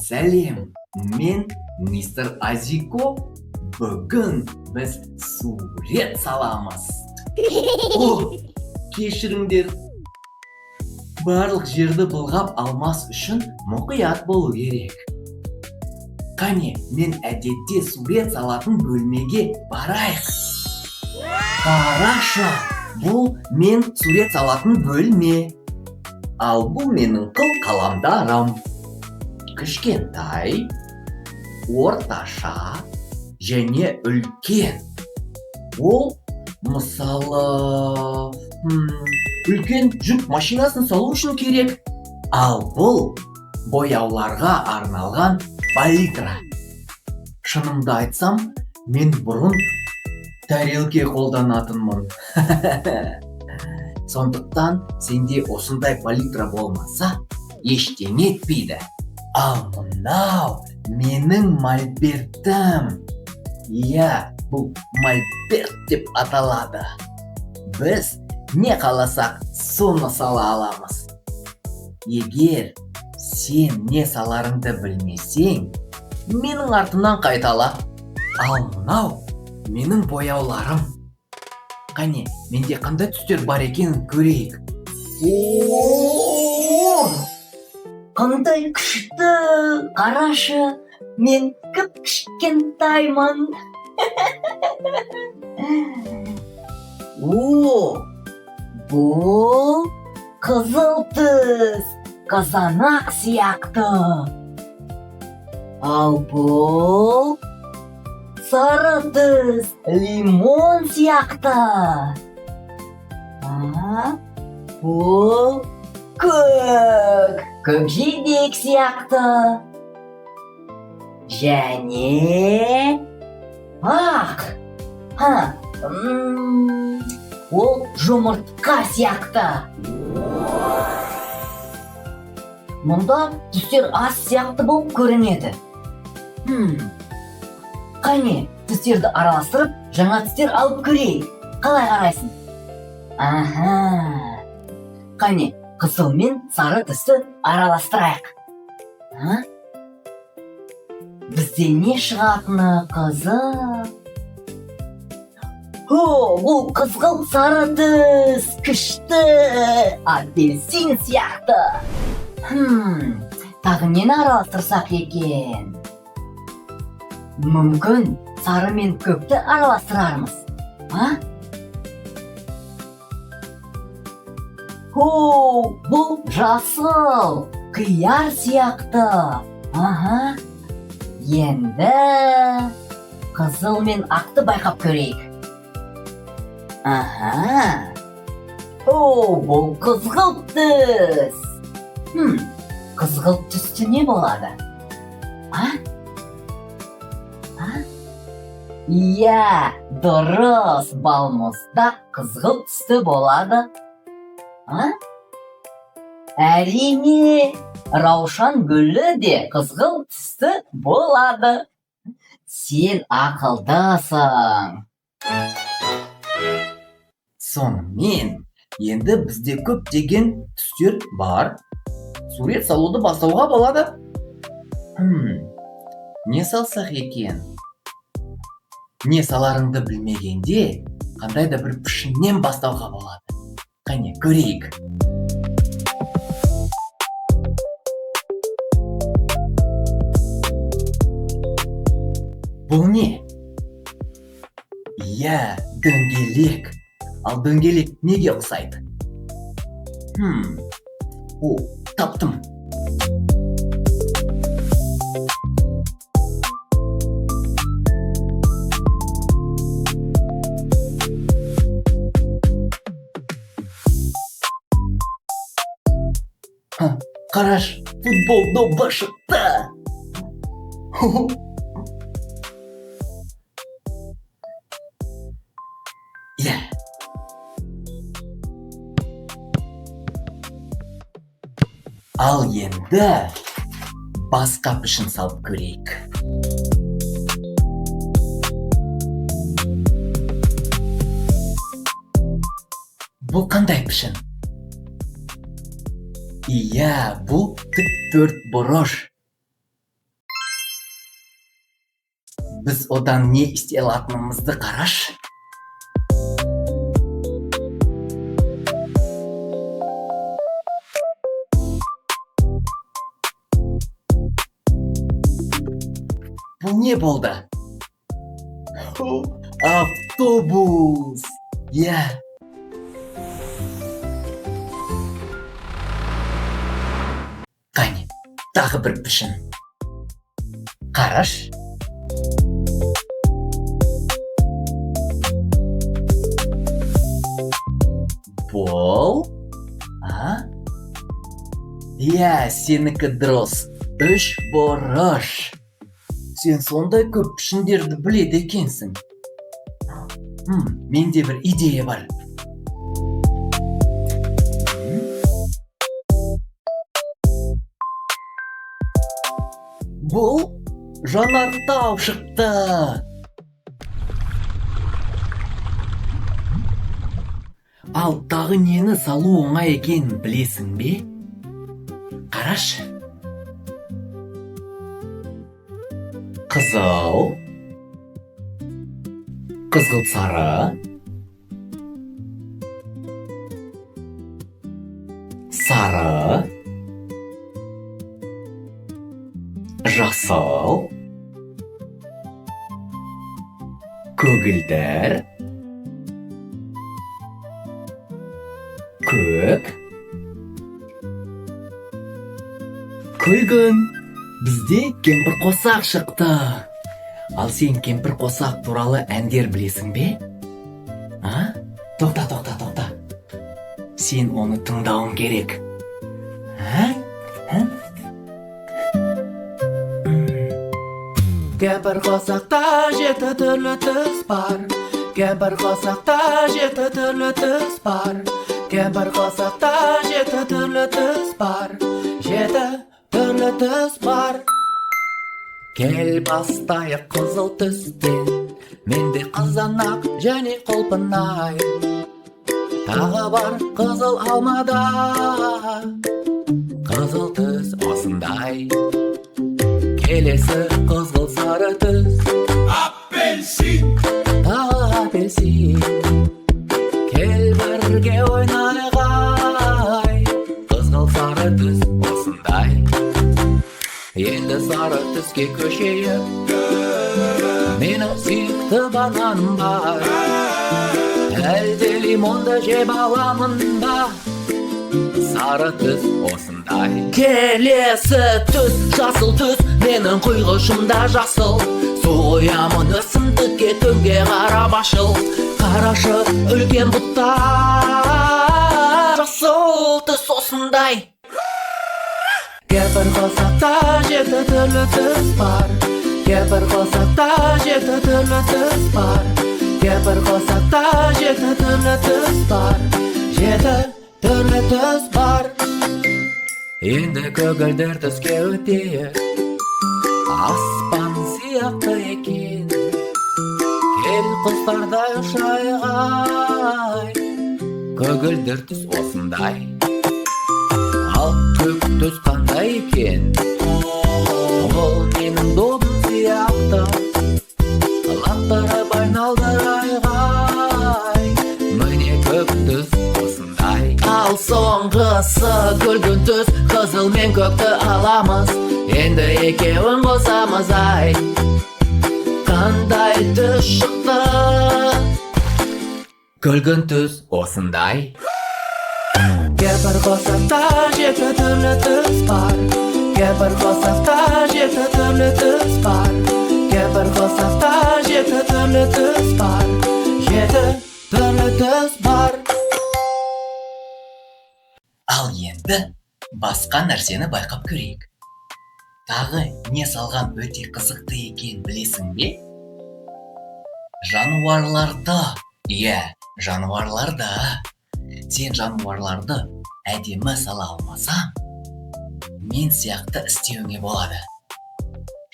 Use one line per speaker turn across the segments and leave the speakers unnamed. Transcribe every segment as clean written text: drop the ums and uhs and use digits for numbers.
Сәлем, мен мистер Азико. Бүгін біз сурет саламыз. Кешіріңдер. Барлық жерді былғап алмас үшін мұқият болу керек. Қане, мен әдетте сурет салатын бөлмеге барайық. Қарашы, бұл мен сурет салатын бөлме. Ал бұл менің қыл қаламдарым. Кішкентай, орташа және үлкен. Ол мысалы үлкен жүк машинасын салу үшін керек. Ал бұл бояуларға арналған палитра. Шынымды айтсам, мен бұрын тәрелке қолданатынмын. Сондықтан сенде осындай палитра болмаса, ештеңе етпейді. Ал мынау менің мольбертім. Иә, бұл мольберт деп аталады. Біз не қаласақ, соны сала аламыз. Егер сен не саларыңды білмесең, менің артымнан қайтала. Ал мынау менің бояуларым. Қане, менде қандай түстер бар екенін көрейік. Қандай күшті! Қарашы, мен кішкентаймын. Бұл қызыл түс, қызанақ сияқты. Ал бұл сары түс, лимон сияқты. Бұл көкжидек сияқты. Және ақ. Ол жұмыртқа сияқты. Мұнда түстер аз сияқты болып көрінеді. Қане, түстерді араластырып, жаңа түстер алып көрейік. Қалай қарайсың? Қане, қызыл мен сары түсті араластырайық. Бізде не шығатыны қызық? Бұл қызғылт сары түс, күшті, апельсин сияқты. Тағы нені араластырсақ екен? Мүмкін сары мен көкті араластырармыз. Бұл жасыл, қияр сияқты. Енді қызыл мен ақты байқап көрейік. Бұл қызғылт түс. Қызғылт түсті не болады? Иә, дұрыс, балмұздақ қызғылт түсті болады. Әрине, раушан гүлі де қызғылт түсті болады. Сен ақылдасың. Сонымен, енді бізде көптеген түстер бар. Сурет салуды бастауға болады. Не салсақ екен? Не саларыңды білмегенде, қандай да бір пішіннен бастауға болады. Қане, көрейік. Бұл не? Иә, дөңгелек. Ал дөңгелек неге ұқсайды? Таптым. Қараш, футбол добы шықты. Иә. Ал енді басқа пішін салып көрейік. Бұл қандай пішін? Иә, бұл тік төрт бұрыш. біз одан не істей алатынымызды қарашы. Бұл не болды? Автобус! Иә. Қане, тағы бір пішін. Қараш. Бұл? Иә, сенікі дұрыс. 3 бұрыш. Сен сондай көп пішіндерді біледі екенсің. Менде бір идея бар. Бұл жанартау шықты. Ал тағы нені салу оңай екенін білесің бе? Қараш. Қызыл, қызғылт сары, сары, жасыл, көгілдір, көк, күлгін. Бізде кемпір қосақ шықты. Ал сен кемпір қосақ туралы әндер білесің бе? Тоқта. Сен оны тыңдауың керек. Кемпір қосақта 7 түрлі түс бар. Кемпір қосақта 7 түрлі түс бар. Кемпір қосақта 7 түрлі түс бар. 7 түрлі түс бар. Кел бастайық қызыл түстен. Менде қызанақ және құлпынай. Тағы бар қызыл алмада. Қызыл түс осындай. Келесі қызыл сары түс. Апельсин. Тағы апельсин. Кел бірге ойнайық ай. Қызыл сары түс осындай. Енді сары түске көшейік. Менің сүйікті бананым бар. Әлде лимонды жеп аламын ба? Сары түс осындай. Келесі түс жасыл түс. Менің құйғышымда жасыл. Су құямын өсімдікке түнге қарап ашыл. Қарашы үлкен бұтта. Жасыл түс осындай. Кемпір қосақта 7 түрлі түс бар. Кемпір қосақта 7 түрлі түс бар. Кемпір қосақта 7 түрлі түс бар. 7 түрлі түс бар. Енді көгілдір түске өтейік. Аспан сияқты екен. Кел құстардай ұшайық ай. Көгілдір түс осындай. Ал көк түс қандай екен? Ол менің добым сияқты. Лақтарып айналдырайық ай. Міне көк түс осындай. Ал соңғысы күлгін түс. Қызыл мен көкті аламыз. Енді екеуін қосамыз ай. Қандай түс шықты? Күлгін түс осындай. Кемпір қосақта 7 түрлі түс бар. Кемпір қосақта 7 түрлі түс бар. Кемпір қосақта 7 түрлі түс бар. 7 түрлі түс бар. Ал енді басқа нәрсені байқап көрейік. Тағы не салған өте қызықты екен білесің бе? Жануарларды. Иә, жануарларды. Сен жануарларды әдемі сала алмасаң, мен сияқты істеуіңе болады.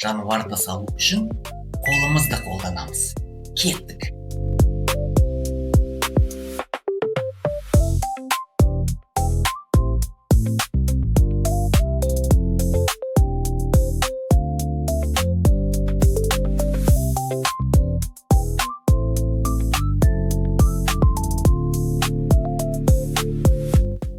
Жануарды салу үшін қолымызды қолданамыз. Кеттік.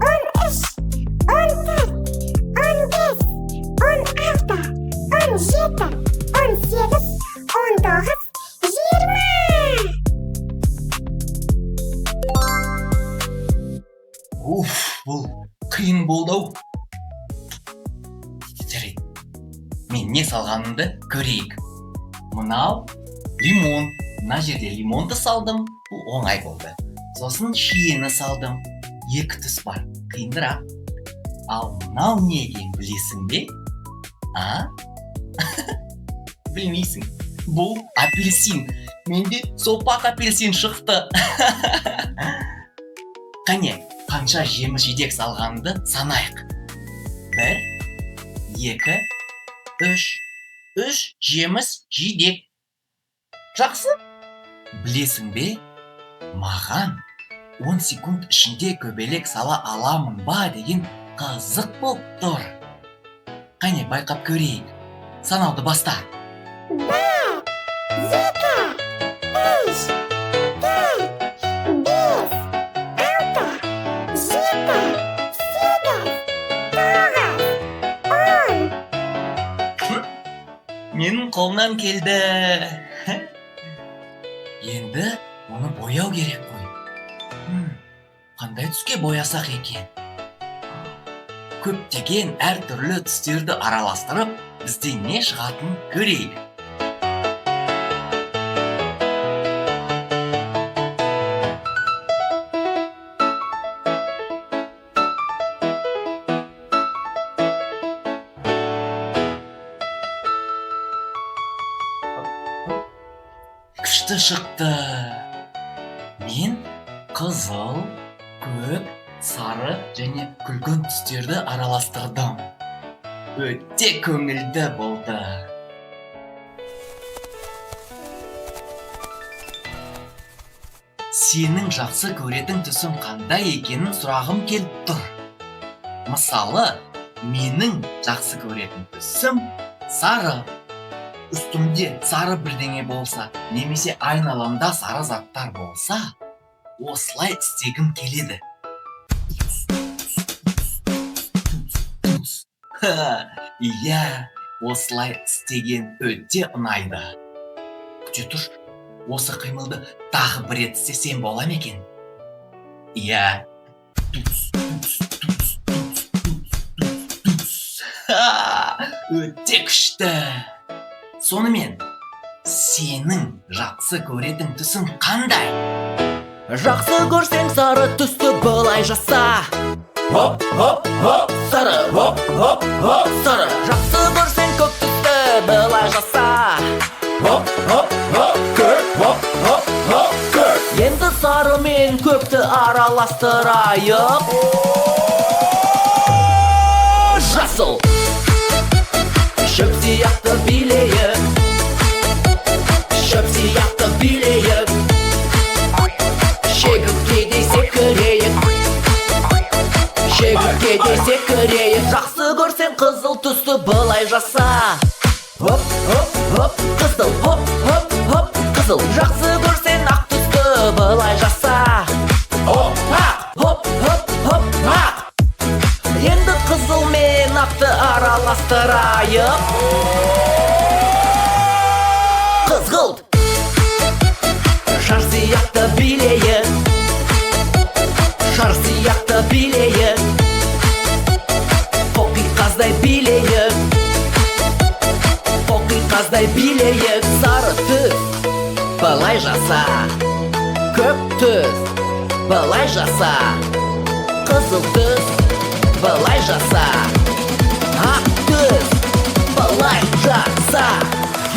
13, 14, 15, 16, 17, 18, 19, 20.
Уф, бұл қиын болды ау. Жарайды, мен не салғанымды көрейік. Мынау лимон. Мына жерде лимонды салдым, бұл оңай болды. Сосын шиені салдым, 2 түс бар, қиындырақ. Ал мынау не екенін білесің бе? Білмейсің, бұл апельсин. Менде сопақ апельсин шықты. Қане, қанша жеміс жидек салғанды санайық. 1, 2, 3. 3 жеміс жидек. Жақсы? Білесің бе? Маған 10 секунд ішінде көбелек сала аламын ба деген қызық болып тұр. Қане, байқап көрейік. Санауды баста.
1, 2, 3, 4, 5, 6, 7, 8, 9, 10.
Менің қолымнан келді. Енді оны бояу керек қой. Қандай түске боясақ екен? Көптеген әртүрлі түстерді араластырып, бізде не шығатын көрейік. Күшті шықты. Мен қызыл, көк, сары және күлгін түстерді араластырдым. Өте көңілді болды. Сенің жақсы көретін түсің қандай екенін сұрағым келіп тұр. Мысалы, менің жақсы көретін түсім сары. Үстімде сары бірдеңе болса, немесе айналамда сары заттар болса, осылай істегім келеді. Иә, осылай істеген өте ұнайды. Күте тұр, осы қимылды тағы бір рет істесем бола ма екен? Иә. Өте күшті. Сонымен, сенің жақсы көретін түсің қандай?
Жақсы көрсең сары түсті былай жаса. Хоп, хоп, хоп, сары, хоп, хоп, хоп, сары. Жақсы көрсең көк түсті былай жаса. Хоп, хоп, хоп, көк, хоп, хоп, хоп, көк. Енді сары мен көкті араластырайық. Жасыл. Шөп сияқты билейік. Шөп сияқты билейік. Шегірткедей секірейік. Шегіртке кейде секірейік. Жақсы көрсең қызыл түсті былай жаса. Хоп, хоп, хоп, қызыл, хоп, хоп, хоп, қызыл. Жақсы көрсең ақ түсті былай жаса. Хоп, ақ, хоп, хоп, хоп, ақ. Енді қызыл мен ақты араластырайық. Қызғылт шар сияқты билейік. Шар сияқты билейік. Қоқиқаздай билейік. Қоқиқаздай билейік. Сары түс былай жаса. Көк түс былай жаса. Қызыл түс былай жаса. Ақ түс былай жаса.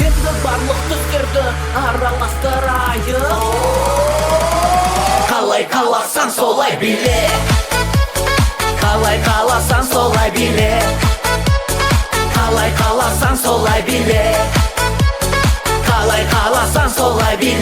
Енді барлық түстерді араластырайық. Қалай қаласаң солай биле. Қалай қаласаң солай биле. Қалай қаласаң солай биле. Қалай қаласаң солай биле.